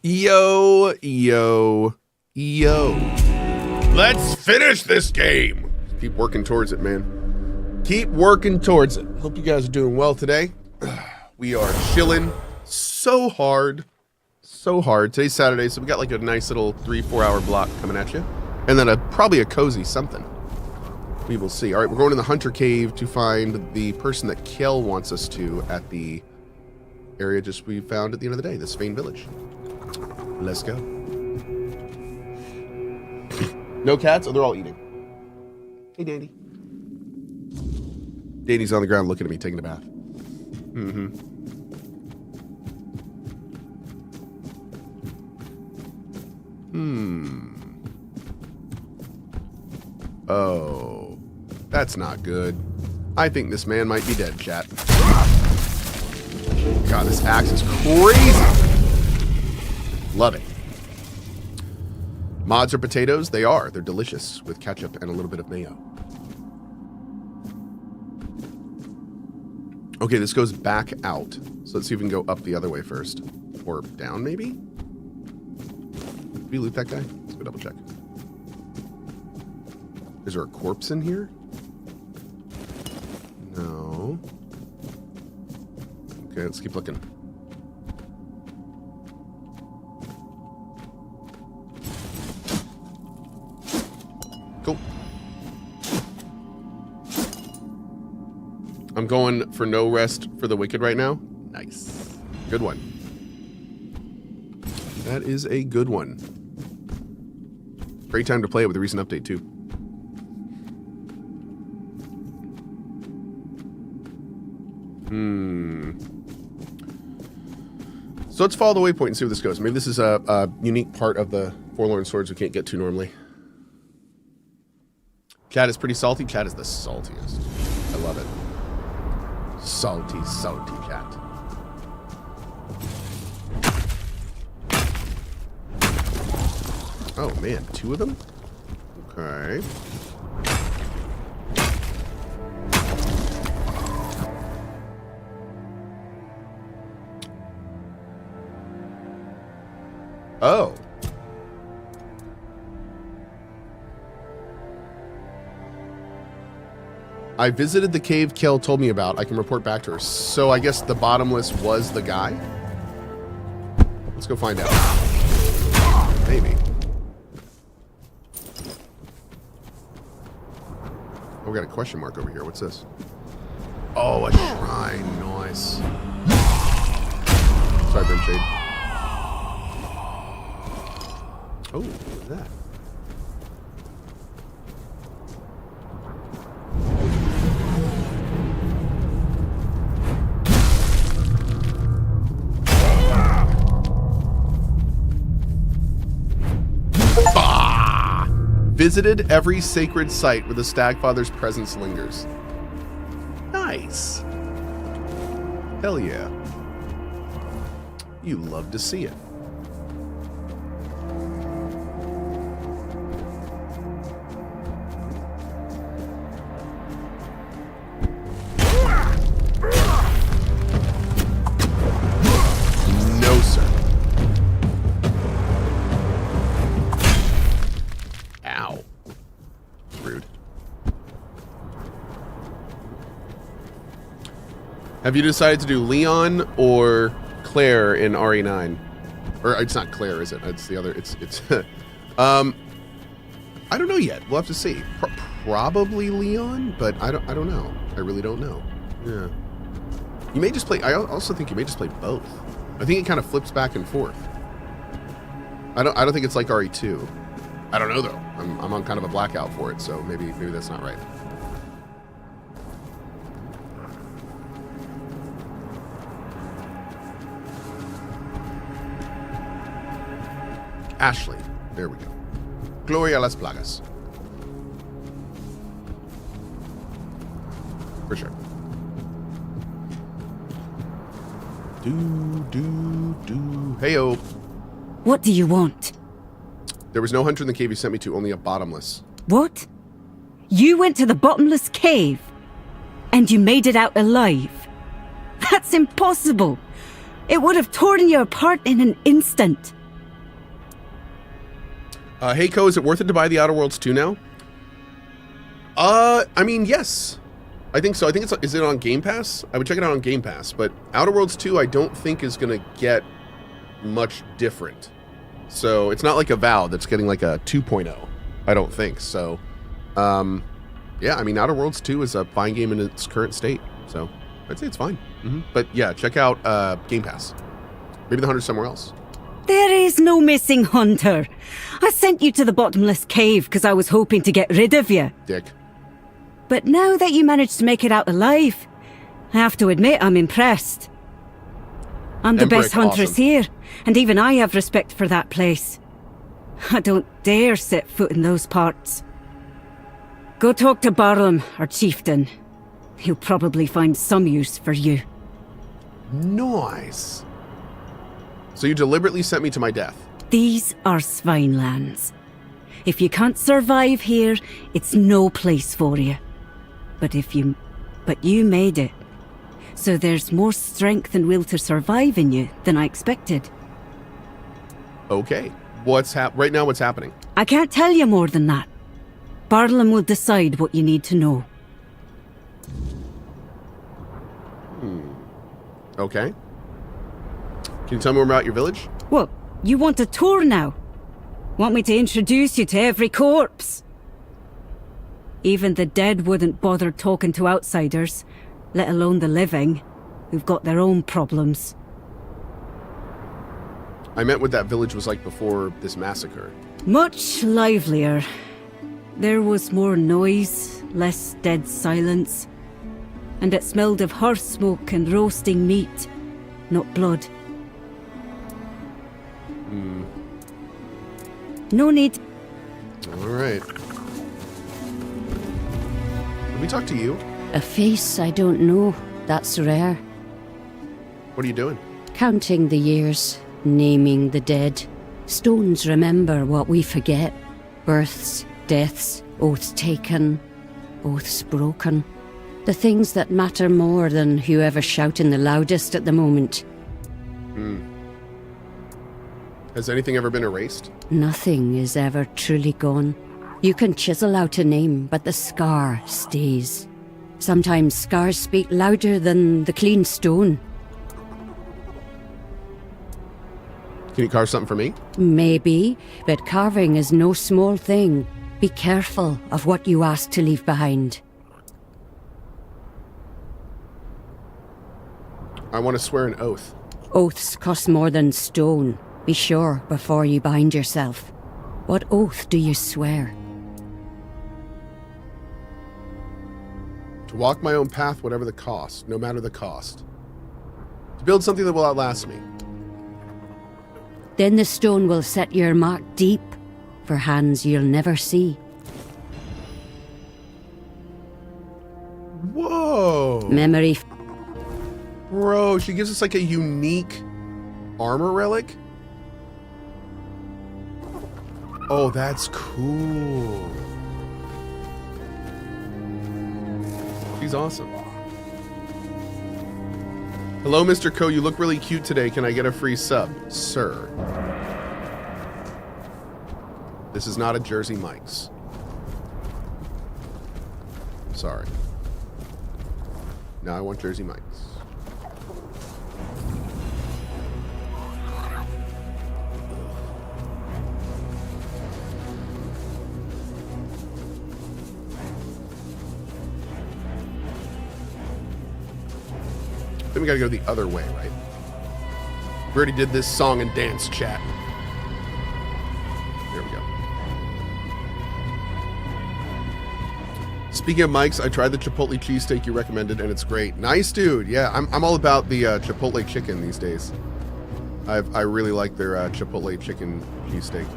Yo. Let's finish this game. Keep working towards it, man. Keep working towards it. Hope you guys are doing well today. We are chilling so hard. Today's Saturday, so we got like a nice little 3-4 hour block coming at you. And then probably a cozy something. We will see. All right, we're going to the Hunter Cave to find the person that Kjell wants us to at the area we found at the end of the day, the Svein village. Let's go. No cats? Oh, they're all eating. Hey, Dandy. Dandy's on the ground looking at me, taking a bath. Oh, that's not good. I think this man might be dead, chat. God, this axe is crazy. Love it. Mods are potatoes? They are. They're delicious with ketchup and a little bit of mayo. Okay, this goes back out. So let's see if we can go up the other way first. Or down, maybe? Did we loot that guy? Let's go double check. Is there a corpse in here? No. Okay, let's keep looking. Cool. I'm going for no rest for the wicked right now. Nice. Good one. That is a good one. Great time to play it with the recent update, too. So let's follow the waypoint and see where this goes. Maybe this is a unique part of the Forlorn Swords we can't get to normally. Chat is pretty salty. Chat is the saltiest. I love it. Salty chat. Oh man, 2 of them? Okay. Oh. I visited the cave Kjell told me about. I can report back to her. So I guess the bottomless was the guy? Let's go find out. Maybe. Oh, we got a question mark over here. What's this? Oh, a shrine. Nice. Sorry, Brimshade. Oh, look at that. Bah! Visited every sacred site where the Stagfather's presence lingers. Nice. Hell yeah. You love to see it. Have you decided to do Leon or Claire in RE9? Or it's not Claire, is it? It's the other. It's. I don't know yet. We'll have to see. Probably Leon, but I don't know. I really don't know. Yeah. You may just play. I also think you may just play both. I think it kind of flips back and forth. I don't think it's like RE2. I don't know though. I'm on kind of a blackout for it, so maybe that's not right. Ashley. There we go. Gloria a las plagas. For sure. Heyo. What do you want? There was no hunter in the cave you sent me to, only a bottomless. What? You went to the bottomless cave? And you made it out alive? That's impossible! It would have torn you apart in an instant. Hey, Cohh, is it worth it to buy the Outer Worlds 2 now? I mean, yes. I think so. I think it's... Is it on Game Pass? I would check it out on Game Pass. But Outer Worlds 2, I don't think is going to get much different. So, it's not like a WoW that's getting like a 2.0. I don't think. So, yeah, I mean, Outer Worlds 2 is a fine game in its current state. So, I'd say it's fine. But yeah, check out Game Pass. Maybe the hunter's somewhere else. There is no missing hunter. I sent you to the bottomless cave because I was hoping to get rid of you. Dick. But now that you managed to make it out alive, I have to admit I'm impressed. I'm the best hunters here, and even I have respect for that place. I don't dare set foot in those parts. Go talk to Barlam, our chieftain. He'll probably find some use for you. Nice. So you deliberately sent me to my death. These are Svinelands. If you can't survive here, it's no place for you. But you made it. So there's more strength and will to survive in you than I expected. Okay. Right now what's happening? I can't tell you more than that. Barlam will decide what you need to know. Okay. Can you tell me more about your village? What, you want a tour now? Want me to introduce you to every corpse? Even the dead wouldn't bother talking to outsiders, let alone the living, who've got their own problems. I meant what that village was like before this massacre. Much livelier. There was more noise, less dead silence, and it smelled of hearth smoke and roasting meat, not blood. No need. All right. Let me talk to you. A face I don't know. That's rare. What are you doing? Counting the years, naming the dead. Stones remember what we forget. Births, deaths, oaths taken, oaths broken. The things that matter more than whoever's shouting the loudest at the moment. Has anything ever been erased? Nothing is ever truly gone. You can chisel out a name, but the scar stays. Sometimes scars speak louder than the clean stone. Can you carve something for me? Maybe, but carving is no small thing. Be careful of what you ask to leave behind. I want to swear an oath. Oaths cost more than stone. Be sure before you bind yourself. What oath do you swear? To walk my own path, whatever the cost, no matter the cost. To build something that will outlast me. Then the stone will set your mark deep, for hands you'll never see. Whoa! Memory. Bro, she gives us like a unique armor relic? Oh, that's cool. She's awesome. Hello, Mr. Cohh. You look really cute today. Can I get a free sub? Sir. This is not a Jersey Mike's. Sorry. Now I want Jersey Mike's. Then we gotta go the other way, right? We already did this song and dance chat. There we go. Speaking of Mike's, I tried the Chipotle cheesesteak you recommended, and it's great. Nice, dude. Yeah, I'm all about the Chipotle chicken these days. I really like their Chipotle chicken cheesesteak.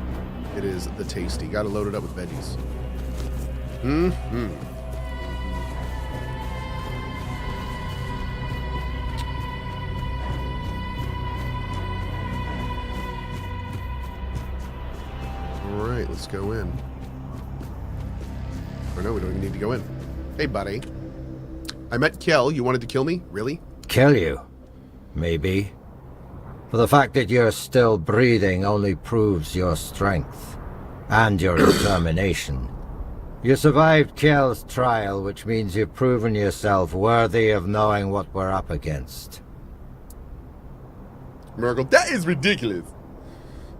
It is the tasty. Gotta load it up with veggies. Alright, let's go in. Or no, we don't even need to go in. Hey, buddy. I met Kjell. You wanted to kill me? Really? Kill you? Maybe. For the fact that you're still breathing only proves your strength. And your determination. You survived Kjell's trial, which means you've proven yourself worthy of knowing what we're up against. Miracle, that is ridiculous.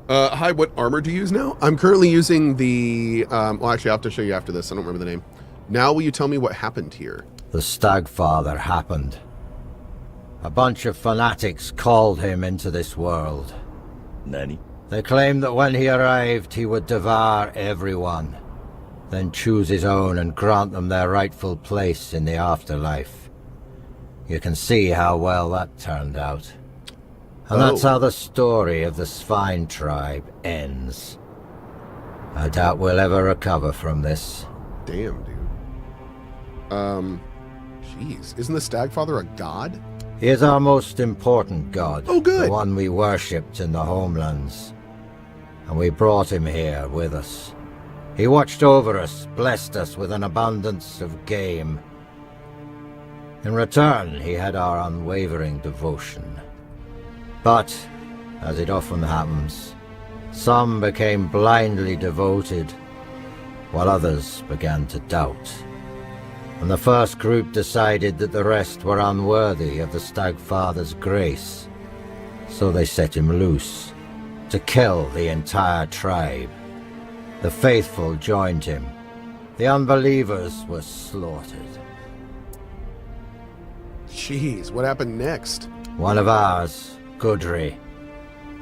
Hi, what armor do you use now? I'm currently using the, well, actually, I'll have to show you after this. I don't remember the name. Now, will you tell me what happened here? The Stagfather happened. A bunch of fanatics called him into this world. Nani? They claimed that when he arrived, he would devour everyone, then choose his own and grant them their rightful place in the afterlife. You can see how well that turned out. And that's how the story of the Svine tribe ends. I doubt we'll ever recover from this. Damn, dude. Jeez. Isn't the Stagfather a god? He is our most important god. Oh, good. The one we worshipped in the homelands. And we brought him here with us. He watched over us, blessed us with an abundance of game. In return, he had our unwavering devotion. But, as it often happens, some became blindly devoted, while others began to doubt. And the first group decided that the rest were unworthy of the Stagfather's grace. So they set him loose, to kill the entire tribe. The faithful joined him. The unbelievers were slaughtered. Jeez, what happened next? One of ours, Gudry,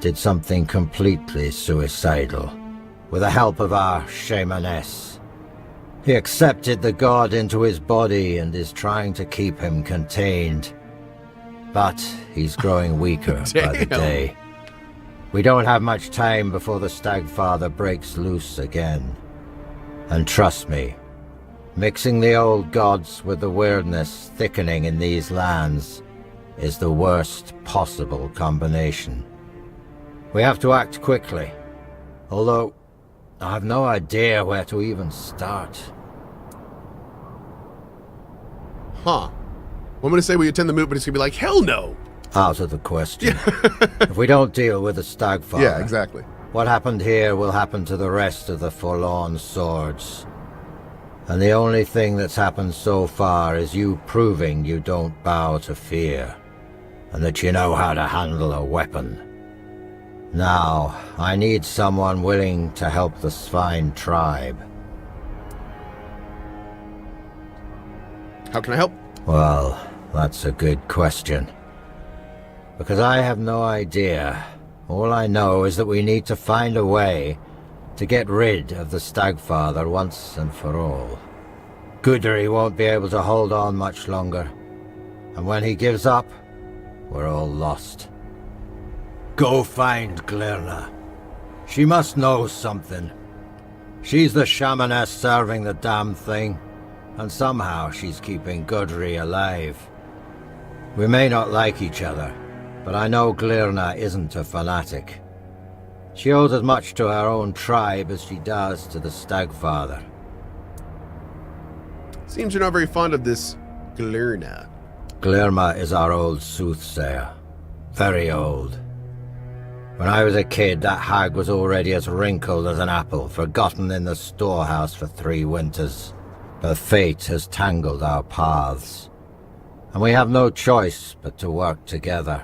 did something completely suicidal, with the help of our shamaness. He accepted the god into his body and is trying to keep him contained. But he's growing weaker by the day. We don't have much time before the Stagfather breaks loose again. And trust me, mixing the old gods with the weirdness thickening in these lands is the worst possible combination. We have to act quickly, although I have no idea where to even start. Huh. Well, I'm going to say we attend the moot, but it's going to be like, hell no! Out of the question. If we don't deal with the Stagfather, Yeah, exactly. what happened here will happen to the rest of the Forlorn Swords. And the only thing that's happened so far is you proving you don't bow to fear, and that you know how to handle a weapon. Now, I need someone willing to help the Svine tribe. How can I help? Well, that's a good question. Because I have no idea. All I know is that we need to find a way to get rid of the Stagfather once and for all. Gudry won't be able to hold on much longer. And when he gives up, we're all lost. Go find Glyrna. She must know something. She's the shamaness serving the damn thing, and somehow she's keeping Gudry alive. We may not like each other, but I know Glyrna isn't a fanatic. She owes as much to her own tribe as she does to the Stagfather. Seems you're not very fond of this Glyrna. Glyrna is our old soothsayer. Very old. When I was a kid, that hag was already as wrinkled as an apple, forgotten in the storehouse for 3 winters. Her fate has tangled our paths, and we have no choice but to work together.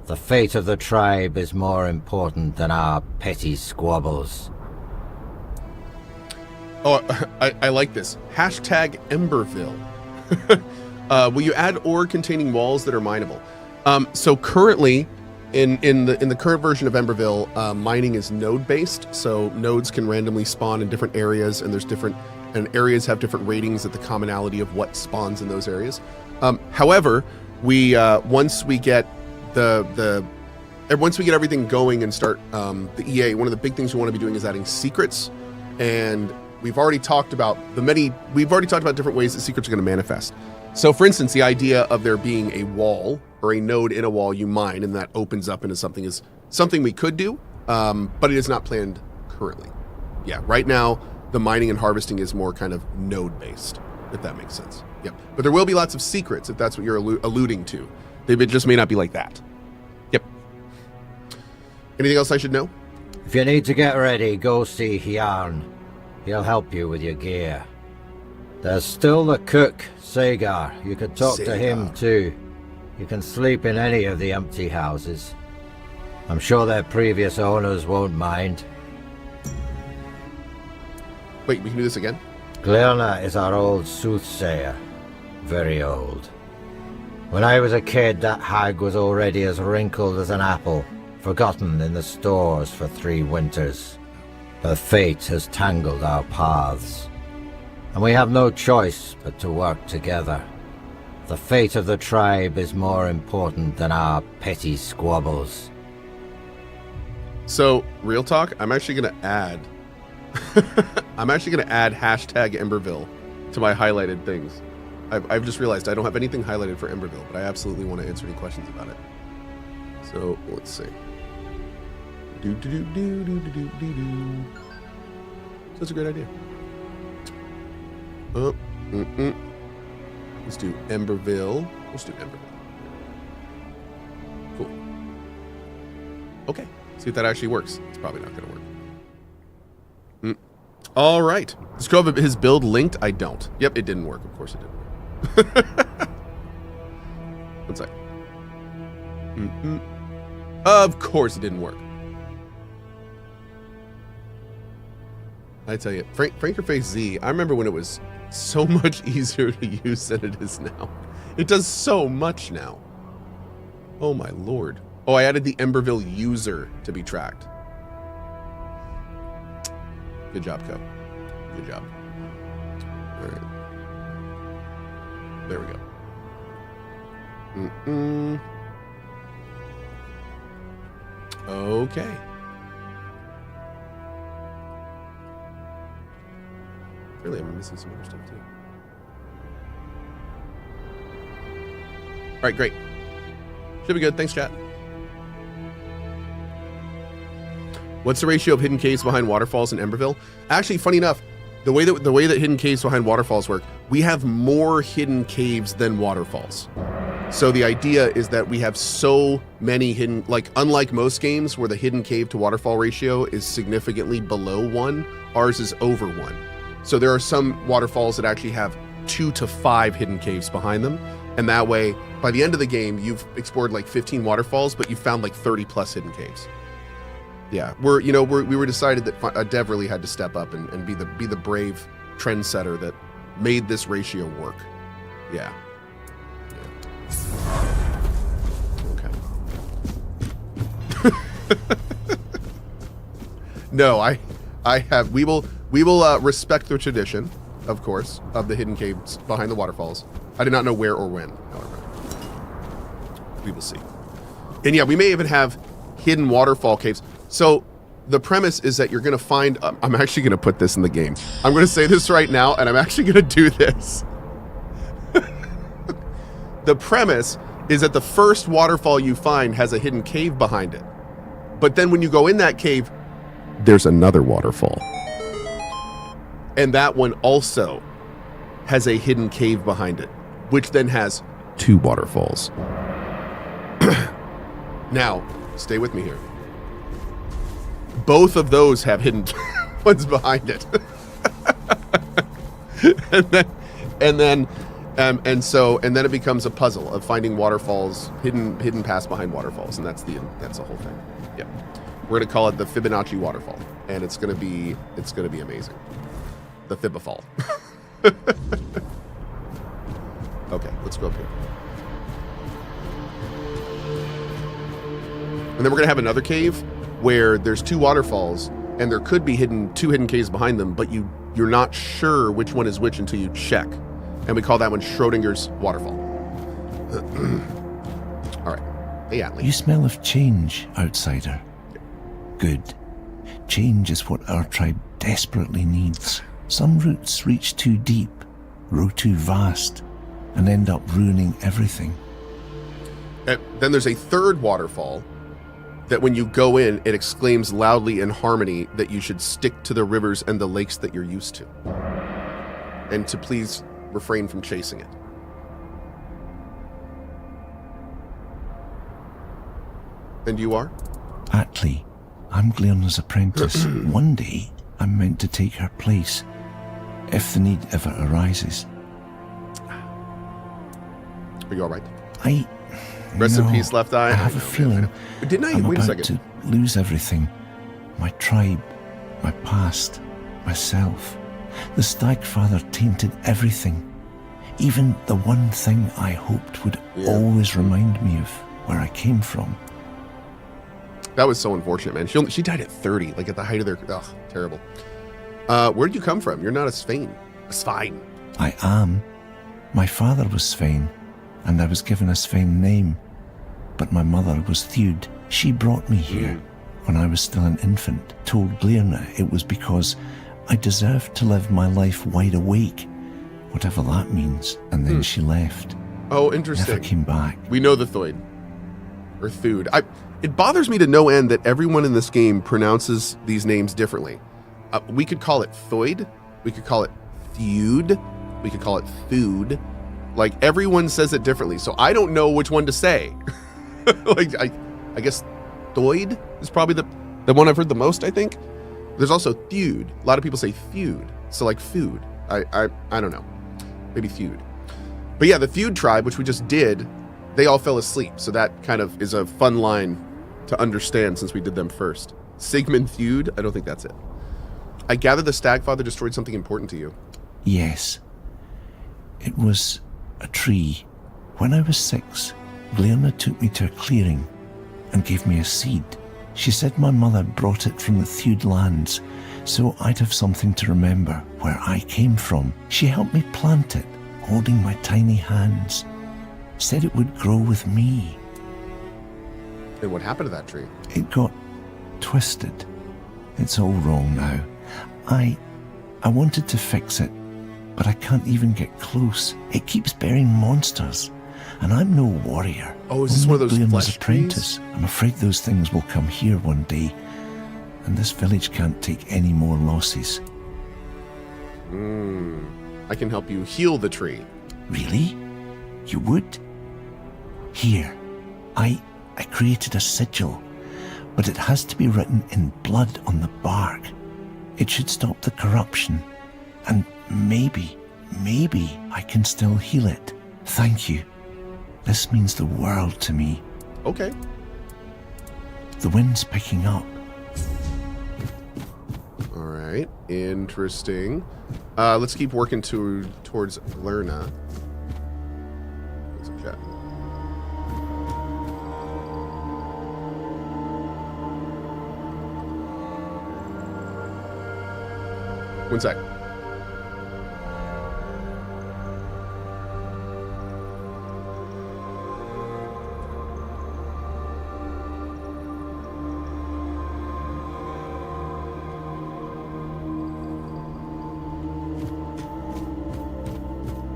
The fate of the tribe is more important than our petty squabbles. Oh, I like this. Hashtag Emberville. Will you add ore containing walls that are mineable? So currently, in the current version of Emberville, mining is node based. So nodes can randomly spawn in different areas, and areas have different ratings at the commonality of what spawns in those areas. However, once we get once we get everything going and start the EA, one of the big things we want to be doing is adding secrets, and we've already talked about different ways that secrets are going to manifest. So for instance, the idea of there being a wall or a node in a wall you mine and that opens up into something is something we could do, but it is not planned currently. Yeah, right now the mining and harvesting is more kind of node based, if that makes sense. Yep. But there will be lots of secrets if that's what you're alluding to. They just may not be like that. Yep. Anything else I should know? If you need to get ready, go see Hjarn. He'll help you with your gear. There's still the cook, Sagar. You could talk to him too. You can sleep in any of the empty houses. I'm sure their previous owners won't mind. Wait, we can do this again? Glyrna is our old soothsayer. Very old. When I was a kid, that hag was already as wrinkled as an apple, forgotten in the stores for 3 winters. Her fate has tangled our paths, and we have no choice but to work together. The fate of the tribe is more important than our petty squabbles. So, real talk, I'm actually going to add... hashtag Emberville to my highlighted things. I've just realized I don't have anything highlighted for Emberville, but I absolutely want to answer any questions about it. So, let's see. That's a great idea. Let's do Emberville. Let's do Emberville. Cool. Okay. See if that actually works. It's probably not going to work. All right. Does Cohh have his build linked? I don't. Yep, it didn't work. Of course it didn't work. One sec. Of course it didn't work. I tell you, Frankerface Z, I remember when it was so much easier to use than it is now. It does so much now. Oh my lord. Oh, I added the Emberville user to be tracked. Good job, Cohh. Good job. All right. There we go. Okay. Really, I'm missing some other stuff too. All right, great. Should be good. Thanks, chat. What's the ratio of hidden caves behind waterfalls in Emberville? Actually, funny enough, the way that hidden caves behind waterfalls work, we have more hidden caves than waterfalls. So the idea is that we have so many hidden, like unlike most games where the hidden cave to waterfall ratio is significantly below 1, ours is over 1. So there are some waterfalls that actually have 2 to 5 hidden caves behind them. And that way, by the end of the game, you've explored like 15 waterfalls, but you found like 30 plus hidden caves. Yeah, we were decided that Dev really had to step up and be the brave trendsetter that made this ratio work. Yeah. Okay. No, I have. We will respect the tradition, of course, of the hidden caves behind the waterfalls. I did not know where or when, however. We will see. And yeah, we may even have hidden waterfall caves. So the premise is that you're going to find... I'm actually going to put this in the game. I'm going to say this right now, and I'm actually going to do this. The premise is that the first waterfall you find has a hidden cave behind it. But then when you go in that cave, there's another waterfall. And that one also has a hidden cave behind it, which then has 2 waterfalls. Now, stay with me here. Both of those have hidden ones behind it. and then it becomes a puzzle of finding waterfalls, hidden paths behind waterfalls, and that's the whole thing. Yep. We're gonna call it the Fibonacci waterfall, and it's gonna be amazing. The Fibafall. Okay, let's go up here. And then we're gonna have another cave where there's 2 waterfalls, and there could be 2 hidden caves behind them, but you're not sure which one is which until you check. And we call that one Schrodinger's waterfall. All right. Hey, Atlee. You smell of change, outsider. Good. Change is what our tribe desperately needs. Some roots reach too deep, grow too vast, and end up ruining everything. And then there's a 3rd waterfall that when you go in, it exclaims loudly in harmony that you should stick to the rivers and the lakes that you're used to. And to please refrain from chasing it. And you are? Atlee, I'm Glyrna's apprentice. One day, I'm meant to take her place, if the need ever arises. Are you all right? Rest in peace, Left Eye. I have a feeling Didn't I? I'm Wait a about second. to lose everything. My tribe, my past, myself. The Stagfather tainted everything. Even the one thing I hoped would always remind me of where I came from. That was so unfortunate, man. She died at 30, like at the height of their... Ugh, terrible. Where did you come from? You're not a Svein. A Svein. I am. My father was Svein, and I was given a Svein name. But my mother was Thewd. She brought me here when I was still an infant, told Glyrna it was because I deserved to live my life wide awake, whatever that means, and then she left. Oh, interesting. Never came back. We know the Thoid. Or Thewd. It bothers me to no end that everyone in this game pronounces these names differently. We could call it Thoid. We could call it Thewd. We could call it Thewd. Like, everyone says it differently, so I don't know which one to say. Like, I guess Thoid is probably the one I've heard the most, I think. There's also Thewd. A lot of people say Thewd. So like food. I don't know. Maybe Thewd. But yeah, the Thewd tribe, which we just did, they all fell asleep. So that kind of is a fun line to understand since we did them first. Sigmund Thewd? I don't think that's it. I gather the Stagfather destroyed something important to you. Yes. It was a tree. When I was 6, Glyrna took me to a clearing and gave me a seed. She said my mother brought it from the Thewd lands, so I'd have something to remember where I came from. She helped me plant it, holding my tiny hands. Said it would grow with me. And what happened to that tree? It got twisted. It's all wrong now. I wanted to fix it, but I can't even get close. It keeps bearing monsters, and I'm no warrior. Oh, is this one of those Glyrna's flesh apprentice. trees? I'm afraid those things will come here one day, and this village can't take any more losses. I can help you heal the tree. Really? You would? Here, I created a sigil, but it has to be written in blood on the bark. It should stop the corruption, and maybe I can still heal it. Thank you. This means the world to me. Okay. The wind's picking up. All right. Interesting. Let's keep working towards Glyrna. What's it got? One sec.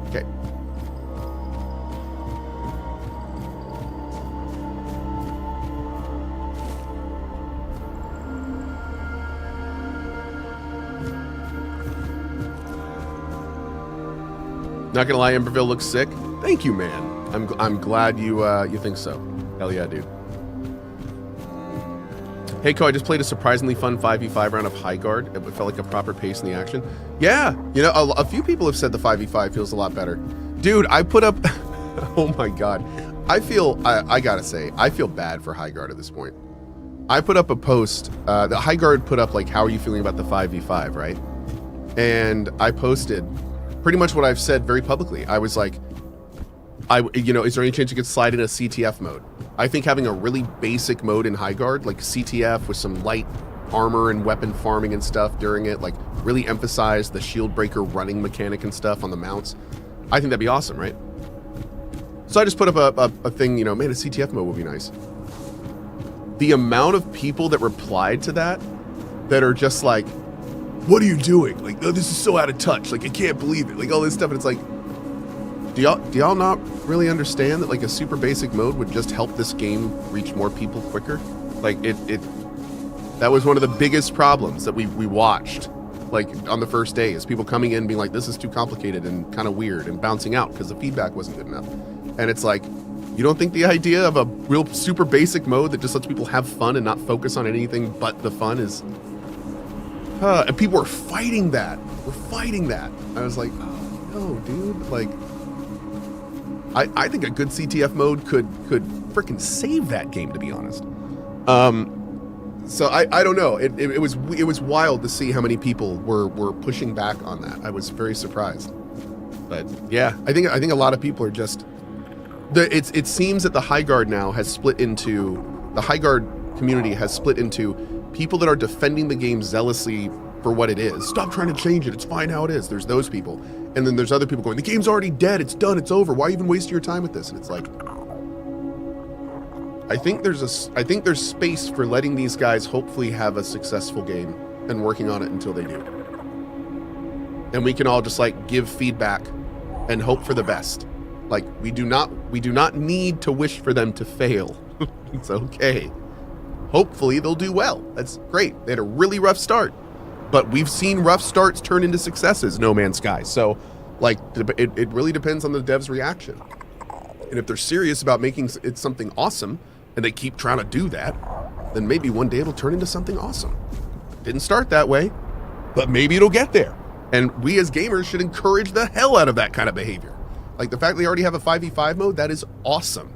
Okay. Not gonna lie, Emberville looks sick. Thank you, man. I'm glad you think so. Hell yeah, dude. Hey, Cohh, I just played a surprisingly fun 5v5 round of High Guard. It felt like a proper pace in the action. Yeah, you know, a few people have said the 5v5 feels a lot better. Dude, I put up... oh my god. I gotta say, I feel bad for High Guard at this point. I put up a post. The High Guard put up, like, how are you feeling about the 5v5, right? And I posted pretty much what I've said very publicly. I was like, is there any chance you could slide in a CTF mode? I think having a really basic mode in High Guard, like CTF with some light armor and weapon farming and stuff during it, like really emphasize the shield breaker running mechanic and stuff on the mounts. I think that'd be awesome, right? So I just put up a thing, man, a CTF mode would be nice. The amount of people that replied to that are just like, what are you doing? Like, oh, this is so out of touch. Like, I can't believe it. Like, all this stuff. And it's like, do y'all not really understand that, like, a super basic mode would just help this game reach more people quicker? Like, that was one of the biggest problems that we watched, like, on the first day, is people coming in being like, this is too complicated and kind of weird, and bouncing out because the feedback wasn't good enough. And it's like, You don't think the idea of a real super basic mode that just lets people have fun and not focus on anything but the fun is... and people were fighting that. We're fighting that. I was like, oh, no, dude. Like, I think a good CTF mode could freaking save that game, to be honest. So I don't know. It was wild to see how many people were pushing back on that. I was very surprised. But yeah, I think a lot of people are just... It seems that the High Guard now has split into... The High Guard community has split into people that are defending the game zealously for what it is. Stop trying to change it. It's fine how it is. There's those people. And then there's other people going, the game's already dead. It's done. It's over. Why even waste your time with this? And it's like... I think there's space for letting these guys hopefully have a successful game and working on it until they do. And we can all just like give feedback and hope for the best. Like we do not need to wish for them to fail. It's okay. Hopefully they'll do well. That's great. They had a really rough start, but we've seen rough starts turn into successes, No Man's Sky. So like it really depends on the devs' reaction. And if they're serious about making it something awesome, and they keep trying to do that, then maybe one day it'll turn into something awesome. Didn't start that way, but maybe it'll get there. And we as gamers should encourage the hell out of that kind of behavior. Like the fact they already have a 5v5 mode, that is awesome.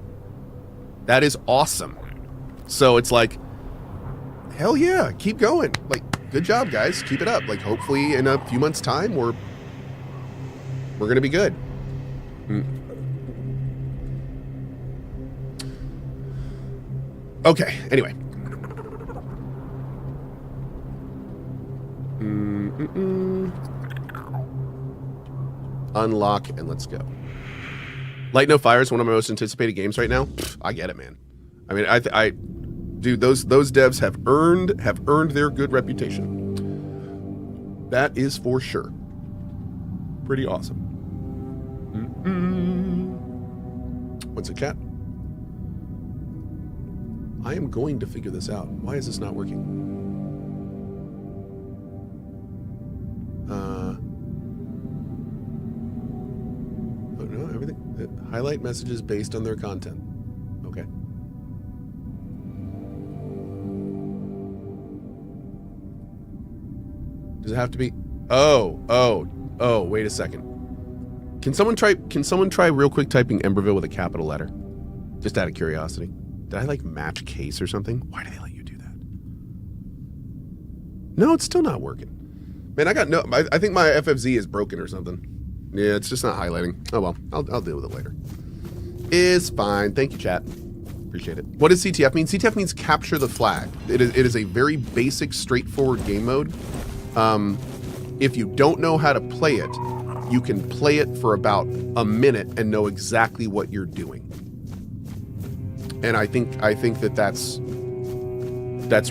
That is awesome. So it's like, hell yeah, keep going. Like, good job, guys. Keep it up. Like, hopefully in a few months' time, we're gonna be good. Okay, anyway. Unlock and let's go. Light No Fire is one of my most anticipated games right now. I get it, man. I mean, dude, those devs have earned their good reputation. That is for sure. Pretty awesome. What's it, chat? I am going to figure this out. Why is this not working? Oh no, everything. Highlight messages based on their content. Okay. Does it have to be? Oh, wait a second. Can someone try real quick typing Emberville with a capital letter? Just out of curiosity. Did I like match case or something? Why do they let you do that? No, it's still not working. Man, I think my FFZ is broken or something. Yeah, it's just not highlighting. Oh well, I'll deal with it later. It's fine. Thank you, chat. Appreciate it. What does CTF mean? CTF means capture the flag. It is a very basic, straightforward game mode. If you don't know how to play it, you can play it for about a minute and know exactly what you're doing. And I think that's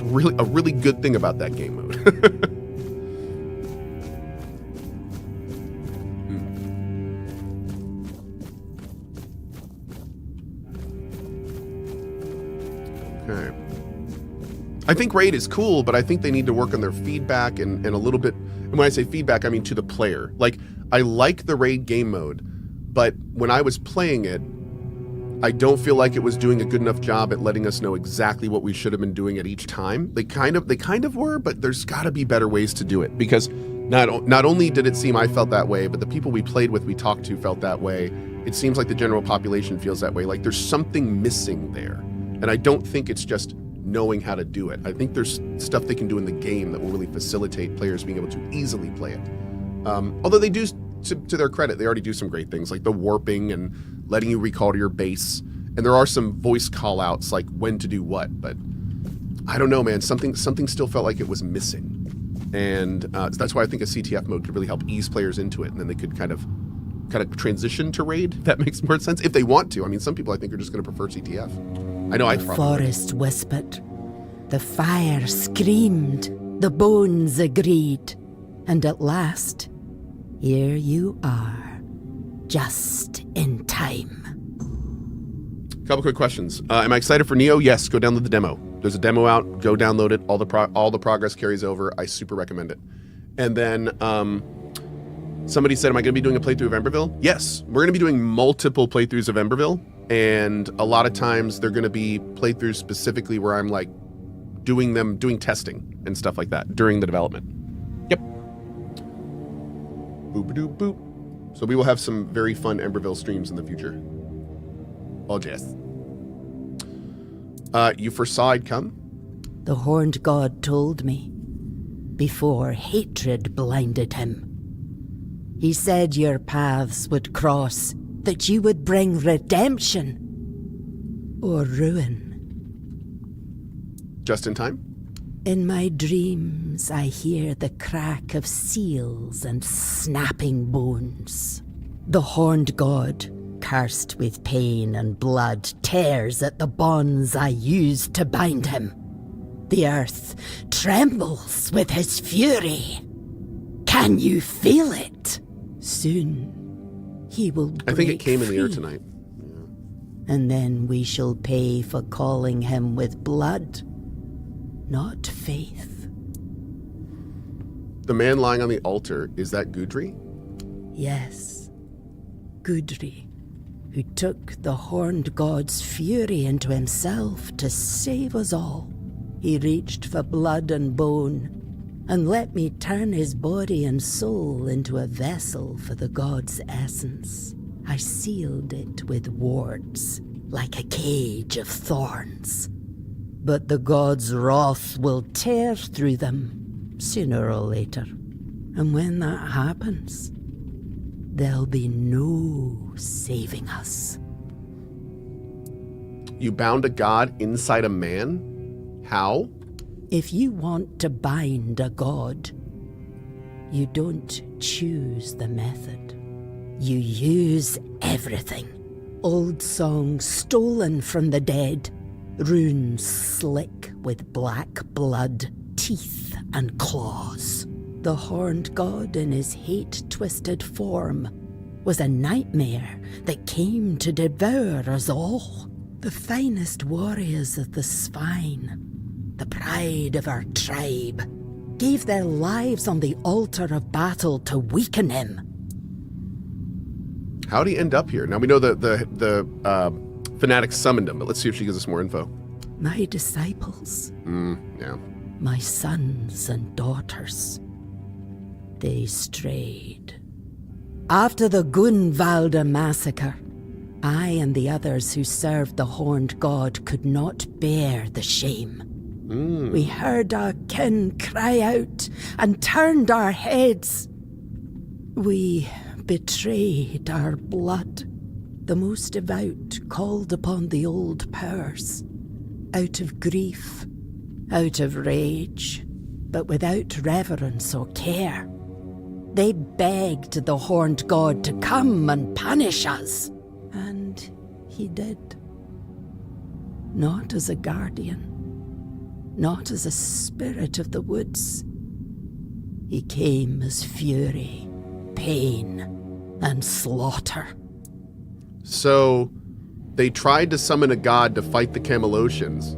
really a really good thing about that game mode. Okay. I think raid is cool, but I think they need to work on their feedback and a little bit. And when I say feedback, I mean to the player. Like, I like the raid game mode, but when I was playing it, I don't feel like it was doing a good enough job at letting us know exactly what we should have been doing at each time. They kind of were, but there's got to be better ways to do it, because not only did it seem I felt that way, but the people we played with, we talked to, felt that way. It seems like the general population feels that way. Like there's something missing there, and I don't think it's just knowing how to do it. I think there's stuff they can do in the game that will really facilitate players being able to easily play it. Although they do, to their credit, they already do some great things like the warping and letting you recall to your base. And there are some voice call outs like when to do what, but I don't know, man, something still felt like it was missing. And that's why I think a CTF mode could really help ease players into it. And then they could kind of transition to raid, if that makes more sense, if they want to. I mean, some people I think are just going to prefer CTF. I know I The forest whispered, the fire screamed, the bones agreed, and at last, here you are, just in time. Couple quick questions. Am I excited for Neo? Yes, go download the demo. There's a demo out. Go download it. All the progress carries over. I super recommend it. And then somebody said, am I going to be doing a playthrough of Emberville? Yes, we're going to be doing multiple playthroughs of Emberville. And a lot of times they're going to be playthroughs specifically where I'm like doing testing and stuff like that during the development. Yep. Boop-a-doop boop. So we will have some very fun Emberville streams in the future. Oh, yes. You foresaw I'd come? The horned god told me, before hatred blinded him. He said your paths would cross, that you would bring redemption or ruin. Just in time? In my dreams, I hear the crack of seals and snapping bones. The horned god, cursed with pain and blood, tears at the bonds I used to bind him. The earth trembles with his fury. Can you feel it? Soon, he will break I think it came in the air free. tonight. And then we shall pay for calling him with blood, not faith. The man lying on the altar, is that Gudry? Yes, Gudry, who took the horned god's fury into himself to save us all. He reached for blood and bone, and let me turn his body and soul into a vessel for the god's essence. I sealed it with wards, like a cage of thorns. But the god's wrath will tear through them, sooner or later. And when that happens, there'll be no saving us. You bound a god inside a man? How? If you want to bind a god, you don't choose the method. You use everything. Old songs stolen from the dead, runes slick with black blood, teeth and claws. The horned god in his hate-twisted form was a nightmare that came to devour us all. The finest warriors of the Spine, the pride of our tribe, gave their lives on the altar of battle to weaken him. How'd he end up here? Now we know the fanatic summoned him, but let's see if she gives us more info. My disciples, Yeah. my sons and daughters, they strayed. After the Gunvalda massacre, I and the others who served the horned god could not bear the shame. We heard our kin cry out and turned our heads. We betrayed our blood. The most devout called upon the old powers, out of grief, out of rage, but without reverence or care. They begged the horned god to come and punish us, and he did. Not as a guardian, not as a spirit of the woods. He came as fury, pain, and slaughter. So they tried to summon a god to fight the Camelosians,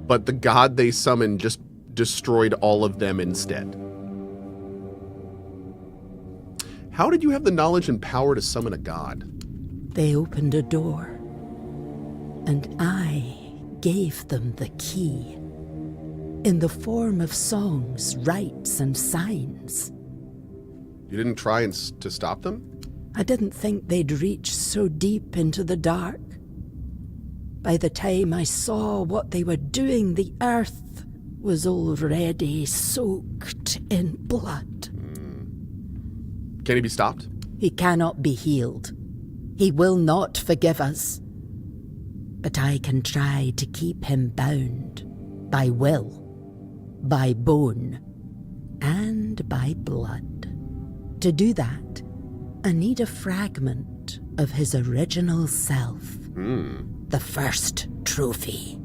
but the god they summoned just destroyed all of them instead. How did you have the knowledge and power to summon a god? They opened a door, and I gave them the key, in the form of songs, rites, and signs. You didn't try to stop them? I didn't think they'd reach so deep into the dark. By the time I saw what they were doing, the earth was already soaked in blood. Can he be stopped? He cannot be healed. He will not forgive us. But I can try to keep him bound by will, by bone, and by blood. To do that, I need a fragment of his original self. The first trophy.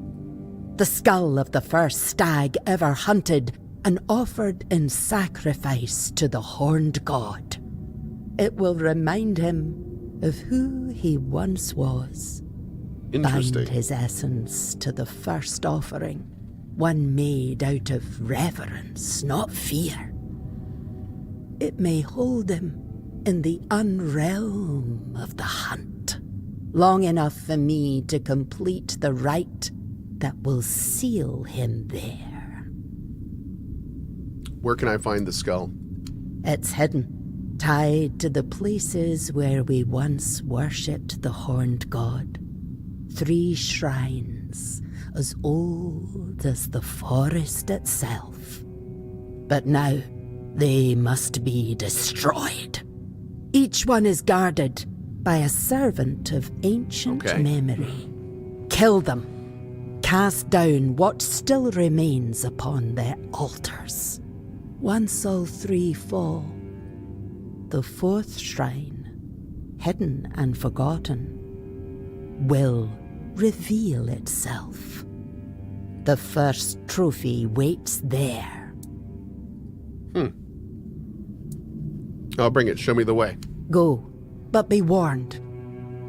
The skull of the first stag ever hunted and offered in sacrifice to the horned god. It will remind him of who he once was. Interesting. Bind his essence to the first offering, one made out of reverence, not fear. It may hold him in the unrealm of the hunt. long enough for me to complete the rite that will seal him there. Where can I find the skull? It's hidden, tied to the places where we once worshipped the horned god. 3 shrines, as old as the forest itself. But now, they must be destroyed. Each one is guarded by a servant of ancient memory. Kill them. Cast down what still remains upon their altars. Once all 3 fall, the 4th shrine, hidden and forgotten, will reveal itself. The first trophy waits there. I'll bring it. Show me the way. Go, but be warned.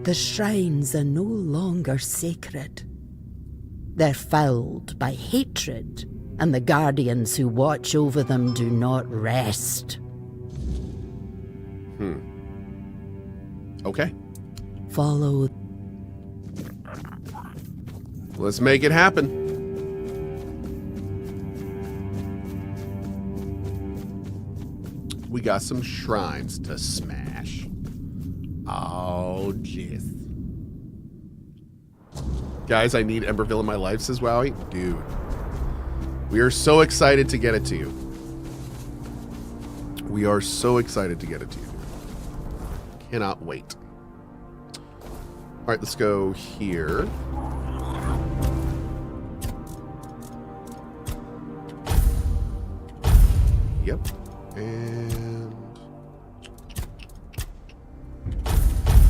The shrines are no longer sacred. They're fouled by hatred, and the guardians who watch over them do not rest. Okay. Follow. Let's make it happen. We got some shrines to smash. Oh, jeez. Guys, I need Emberville in my life, says Wowie. Dude. We are so excited to get it to you. We are so excited to get it to you. Cannot wait. All right, let's go here. Yep. And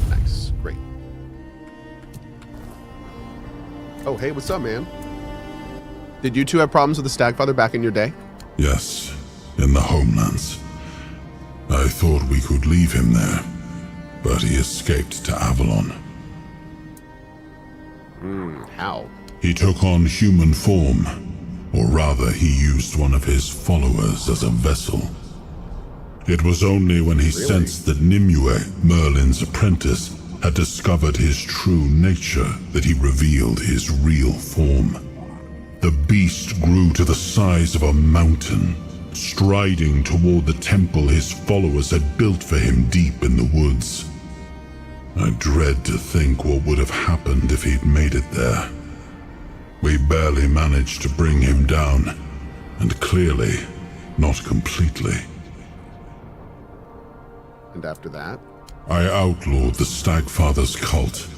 nice. Great. Oh, hey, what's up, man? Did you two have problems with the Stagfather back in your day? Yes, in the homelands. I thought we could leave him there, but he escaped to Avalon. How? He took on human form, or rather he used one of his followers as a vessel. It was only when he sensed that Nimue, Merlin's apprentice, had discovered his true nature that he revealed his real form. The beast grew to the size of a mountain, striding toward the temple his followers had built for him deep in the woods. I dread to think what would have happened if he'd made it there. We barely managed to bring him down, and clearly, not completely. And after that? I outlawed the Stagfather's cult,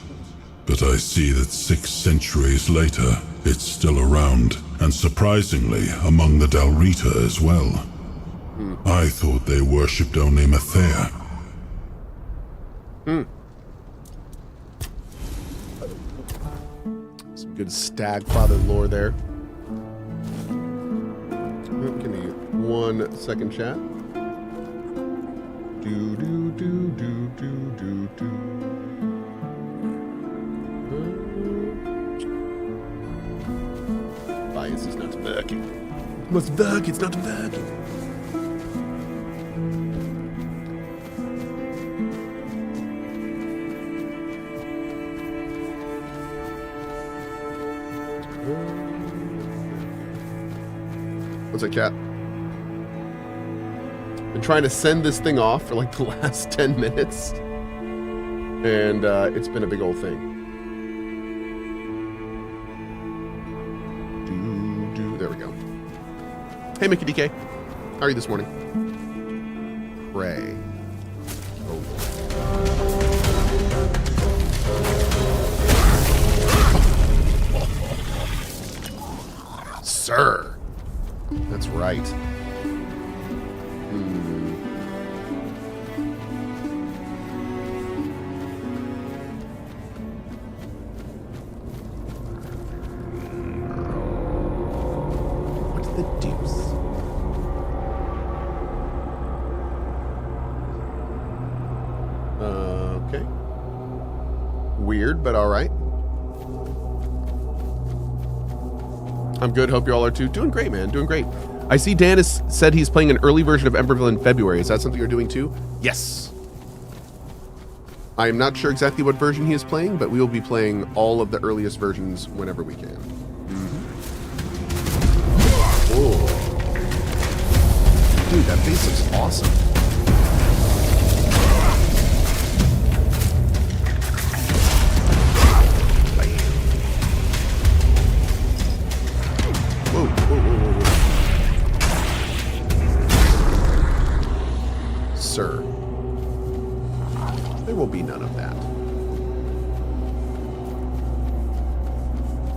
but I see that 6 centuries later, it's still around, and surprisingly, among the Dalrita as well. I thought they worshipped only Mathea. Some good Stagfather lore there. Give me 1 second, chat. Do do do do do do do. Bias is not working. It must work. It's not working. What's up, chat? Been trying to send this thing off for like the last 10 minutes. And it's been a big old thing. There we go. Hey, Mickey DK. How are you this morning? Pray. Oh. Sir. That's right. What's the deuce? Okay. Weird, but all right. I'm good. Hope you all are too. Doing great, man. Doing great. I see Dan has said he's playing an early version of Emberville in February. Is that something you're doing too? Yes. I am not sure exactly what version he is playing, but we will be playing all of the earliest versions whenever we can. Whoa. Dude, that base looks awesome. Whoa, whoa, whoa, whoa, whoa. Sir. There will be none of that.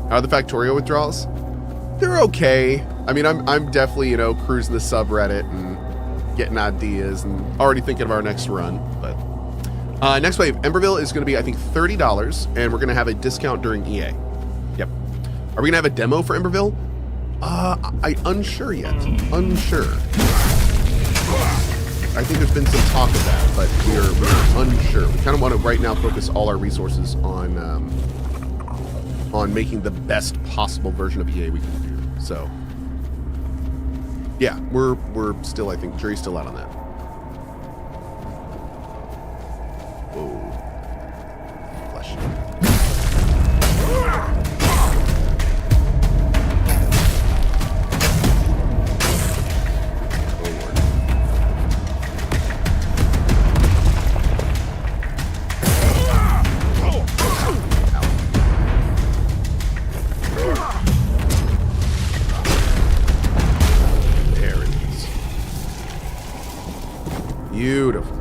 How are the Factorio withdrawals? They're okay. I mean, I'm definitely, you know, cruising the subreddit and getting ideas and already thinking of our next run. But next wave, Emberville is going to be, I think, $30, and we're going to have a discount during EA. Yep. Are we going to have a demo for Emberville? I'm unsure yet. Unsure. I think there's been some talk of that, but we're unsure. We kind of want to right now focus all our resources on making the best possible version of EA we can do. So, yeah, we're still, I think, jury's still out on that. Whoa. Flesh. Beautiful.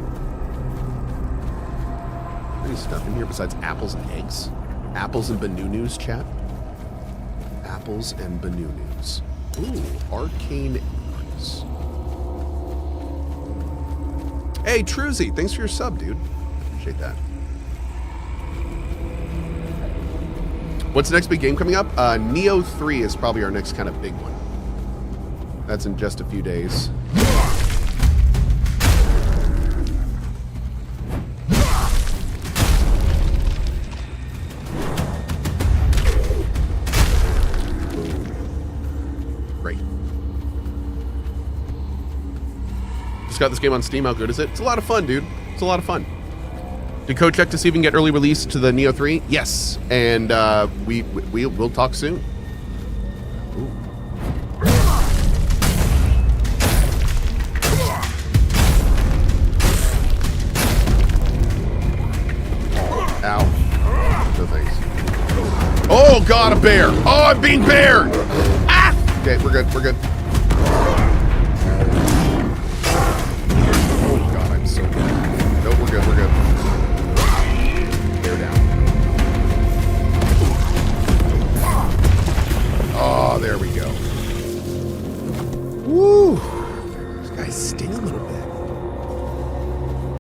Any stuff in here besides apples and eggs? Apples and Banoo-Noos, chat? Apples and Banoo-Noos. Ooh, arcane arts. Hey, Truzy, thanks for your sub, dude. Appreciate that. What's the next big game coming up? Neo 3 is probably our next kind of big one. That's in just a few days. Got this game on Steam. How good is it? It's a lot of fun, dude. It's a lot of fun. Did Cohh check to see if we can get early release to the Neo 3? Yes, and we'll talk soon. Ooh. Ow. No thanks. Oh God, a bear! Oh, I'm being bared! Ah! Okay, we're good. We're good. We're good. Bear down. Oh, there we go. Woo! This guy sting a little bit.